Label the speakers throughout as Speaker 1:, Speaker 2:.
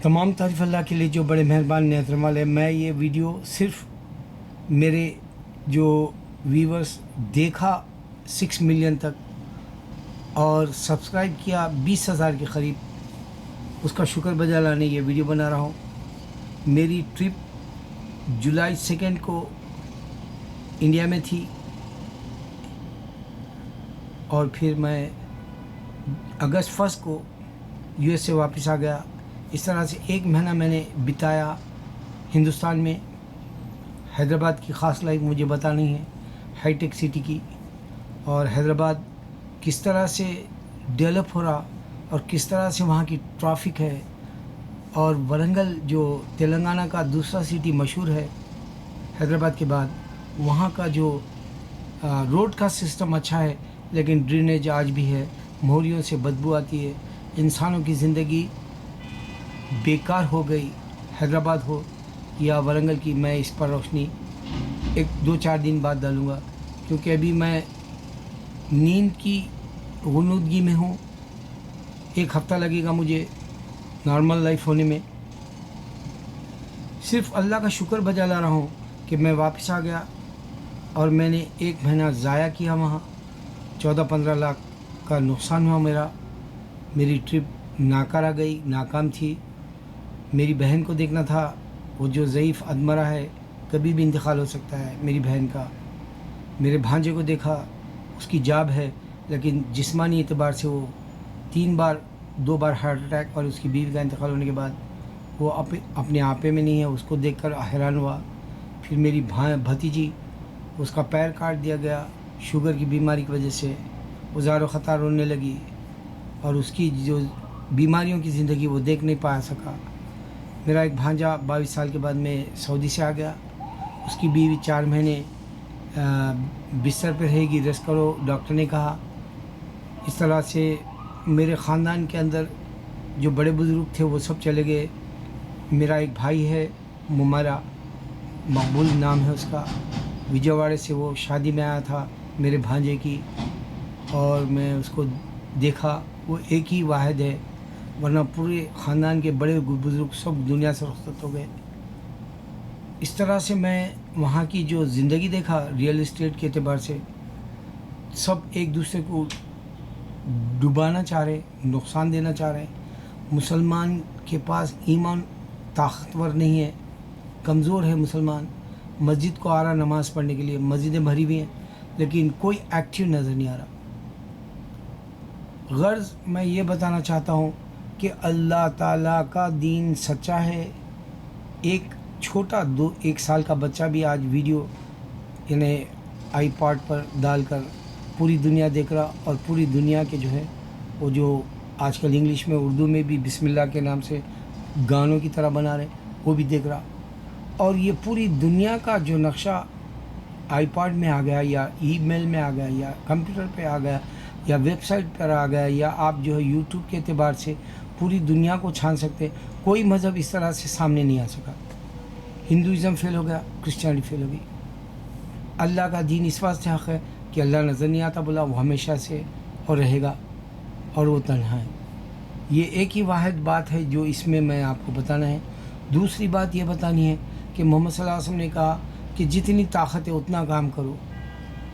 Speaker 1: तमाम तारीफ़ अल्लाह के लिए जो बड़े मेहरबान नेतरम वाले। मैं ये वीडियो सिर्फ मेरे जो व्यूवर्स देखा 6 मिलियन तक और सब्सक्राइब किया 20,000 के करीब, उसका शुक्र बजा लाने ये वीडियो बना रहा हूँ। मेरी ट्रिप जुलाई 2 को इंडिया में थी और फिर मैं अगस्त 1 को यूएस से वापस आ गया। इस तरह से 1 महीना मैंने बिताया हिंदुस्तान में। हैदराबाद की ख़ास लाइफ मुझे बतानी है, हाईटेक सिटी की, और हैदराबाद किस तरह से डेवलप हो रहा और किस तरह से वहाँ की ट्रैफिक है, और वरंगल जो तेलंगाना का दूसरा सिटी मशहूर है हैदराबाद के बाद, वहाँ का जो रोड का सिस्टम अच्छा है लेकिन ड्रेनेज आज भी है, मोहरियों से बदबू आती है, इंसानों की ज़िंदगी बेकार हो गई। हैदराबाद हो या वरंगल की, मैं इस पर रोशनी 1-2-4 दिन बाद डालूँगा, क्योंकि अभी मैं नींद की गुनूदगी में हूँ। 1 हफ़्ता लगेगा मुझे नॉर्मल लाइफ होने में। सिर्फ अल्लाह का शुक्र बजा ला रहा हूँ कि मैं वापस आ गया और मैंने 1 महीना ज़ाया किया वहाँ। 14-15 लाख का नुकसान हुआ मेरा। मेरी ट्रिप नाकारा गई, नाकाम थी। मेरी बहन को देखना था, वो जो ज़ईफ़ अधमरा है, कभी भी इंतकाल हो सकता है मेरी बहन का। मेरे भांजे को देखा, उसकी जाब है लेकिन जिस्मानी एतबार से वो 2 बार हार्ट अटैक और उसकी बीवी का इंतकाल होने के बाद वो अपने आपे में नहीं है। उसको देखकर हैरान हुआ। फिर मेरी भतीजी, उसका पैर काट दिया गया शुगर की बीमारी की वजह से। वो ज़ारो ख़तार रोने लगी और उसकी जो बीमारियों की ज़िंदगी वो देख नहीं पा सका। मेरा एक भांजा 22 साल के बाद मैं सऊदी से आ गया। उसकी बीवी 4 महीने बिस्तर पर रहेगी, रेस्ट करो, डॉक्टर ने कहा। इस तरह से मेरे ख़ानदान के अंदर जो बड़े बुज़ुर्ग थे वो सब चले गए। मेरा एक भाई है मुमरा, मकबूल नाम है उसका, विजयवाड़े से वो शादी में आया था मेरे भांजे की, और मैं उसको देखा। वो एक ही वाहिद है, वरना पूरे ख़ानदान के बड़े बुज़ुर्ग सब दुनिया से रुखसत हो गए। इस तरह से मैं वहाँ की जो ज़िंदगी देखा रियल इस्टेट के एतबार से, सब एक दूसरे को डुबाना चाह रहे, नुकसान देना चाह रहे। मुसलमान के पास ईमान ताकतवर नहीं है, कमज़ोर है मुसलमान। मस्जिद को आ रहा नमाज़ पढ़ने के लिए, मस्जिदें भरी हुई हैं लेकिन कोई एक्टिव नज़र नहीं आ रहा। गर्ज़ मैं ये बताना चाहता हूँ कि अल्लाह ताला का दीन सच्चा है। एक छोटा 1 साल का बच्चा भी आज वीडियो इन्हें आईपॉड पर डालकर पूरी दुनिया देख रहा, और पूरी दुनिया के जो है वो जो आजकल इंग्लिश में उर्दू में भी बिस्मिल्लाह के नाम से गानों की तरह बना रहे, वो भी देख रहा। और ये पूरी दुनिया का जो नक्शा आईपॉड में आ गया, या ईमेल में आ गया, या कंप्यूटर पे आ गया, या वेबसाइट पर आ गया, या आप जो है यूट्यूब के एतबार से पूरी दुनिया को छान सकते। कोई मज़हब इस तरह से सामने नहीं आ सका। हिंदुज़म फेल हो गया, क्रिश्चियनिटी फेल हो गई। अल्लाह का दीन इस वास्ते हक़ है कि अल्लाह नज़र नहीं आता, बोला वो हमेशा से और रहेगा, और वो तन्हा है। ये एक ही वाहिद बात है जो इसमें मैं आपको बताना है। दूसरी बात ये बतानी है कि मोहम्मद सल्लल्लाहु अलैहि वसल्लम ने कहा कि जितनी ताकत है उतना काम करो।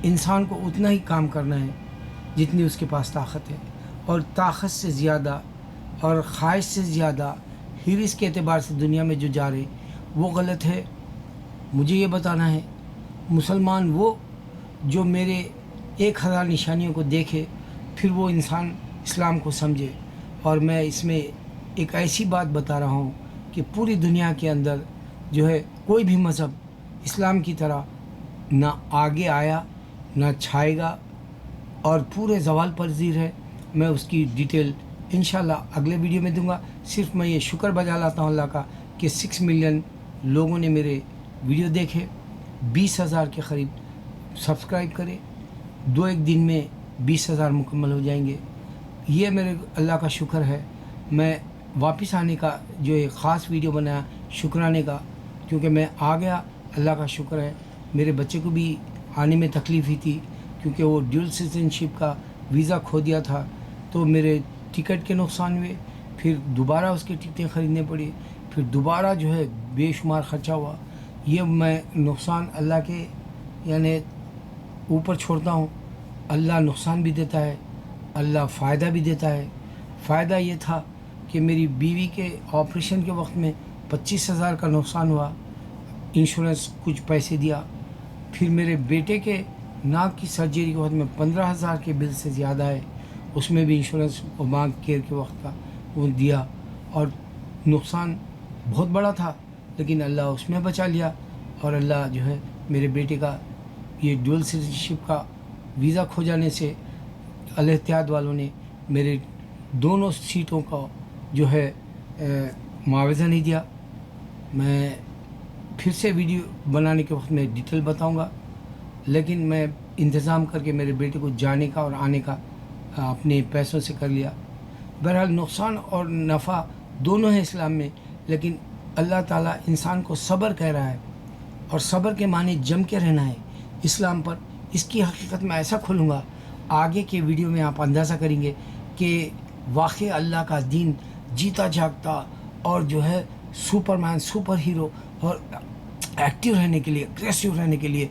Speaker 1: इंसान को उतना ही काम करना है जितनी उसके पास ताकत है, और ताकत से ज़्यादा और ख्वाहिश से ज़्यादा हिरिस के एतबार से दुनिया में जो जा रहे वो गलत है। मुझे ये बताना है, मुसलमान वो जो मेरे 1000 निशानियों को देखे फिर वो इंसान इस्लाम को समझे। और मैं इसमें एक ऐसी बात बता रहा हूँ कि पूरी दुनिया के अंदर जो है कोई भी मज़हब इस्लाम की तरह ना आगे आया ना छाएगा, और पूरे ज़वाल पज़ीर है। मैं उसकी डिटेल इंशाल्लाह अगले वीडियो में दूंगा। सिर्फ मैं ये शुक्र बजा लाता हूँ अल्लाह का कि 6 मिलियन लोगों ने मेरे वीडियो देखे, 20,000 के करीब सब्सक्राइब करे। 2-1 दिन में 20,000 मुकम्मल हो जाएंगे। ये मेरे अल्लाह का शुक्र है। मैं वापस आने का जो एक ख़ास वीडियो बनाया शुक्राने का, क्योंकि मैं आ गया, अल्लाह का शुक्र है। मेरे बच्चे को भी आने में तकलीफ़ ही थी क्योंकि वो ड्यूल सिटीजनशिप का वीज़ा खो दिया था, तो मेरे टिकट के नुकसान हुए। پھر دوبارہ اس کی ٹکٹیں خریدنے پڑی، پھر دوبارہ جو ہے بے شمار خرچہ ہوا. یہ میں نقصان اللہ کے یعنی اوپر چھوڑتا ہوں. اللہ نقصان بھی دیتا ہے، اللہ فائدہ بھی دیتا ہے. فائدہ یہ تھا کہ میری بیوی کے آپریشن کے وقت میں 25,000 کا نقصان ہوا، انشورنس کچھ پیسے دیا. پھر میرے بیٹے کے ناک کی سرجری کے وقت میں 15,000 کے بل سے زیادہ ہے، اس میں بھی انشورنس اوباما کیئر کے وقت کا وہ دیا. اور نقصان بہت بڑا تھا لیکن اللہ اس میں بچا لیا. اور اللہ جو ہے میرے بیٹے کا یہ ڈوئل سٹیزنشپ کا ویزا کھو جانے سے الاحتیاط والوں نے میرے دونوں سیٹوں کا جو ہے معاوضہ نہیں دیا. میں پھر سے ویڈیو بنانے کے وقت میں ڈیٹیل بتاؤں گا، لیکن میں انتظام کر کے میرے بیٹے کو جانے کا اور آنے کا اپنے پیسوں سے کر لیا. بہرحال نقصان اور نفع دونوں ہیں اسلام میں، لیکن اللہ تعالیٰ انسان کو صبر کہہ رہا ہے، اور صبر کے معنی جم کے رہنا ہے اسلام پر. اس کی حقیقت میں ایسا کھولوں گا آگے کے ویڈیو میں، آپ اندازہ کریں گے کہ واقعی اللہ کا دین جیتا جاگتا اور جو ہے سپر مین، سپر ہیرو اور ایکٹیو رہنے کے لیے، اگریسو رہنے کے لیے،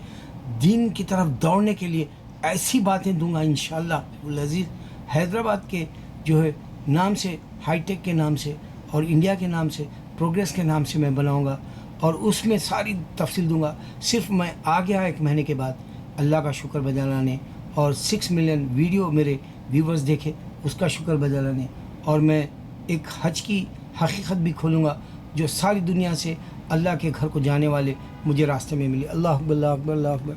Speaker 1: دین کی طرف دوڑنے کے لیے ایسی باتیں دوں گا انشاءاللہ العزیز. حیدرآباد کے جو ہے نام سے، ہائی ٹیک کے نام سے اور انڈیا کے نام سے، پروگریس کے نام سے میں بناؤں گا اور اس میں ساری تفصیل دوں گا. صرف میں آ گیا 1 مہینے کے بعد اللہ کا شکر بجا لانے، اور 6 ملین ویڈیو میرے ویورز دیکھے اس کا شکر بجا لانے. اور میں ایک حج کی حقیقت بھی کھولوں گا جو ساری دنیا سے اللہ کے گھر کو جانے والے مجھے راستے میں ملے. اللہ اکبر، اللہ اکبر، اللہ اکبر.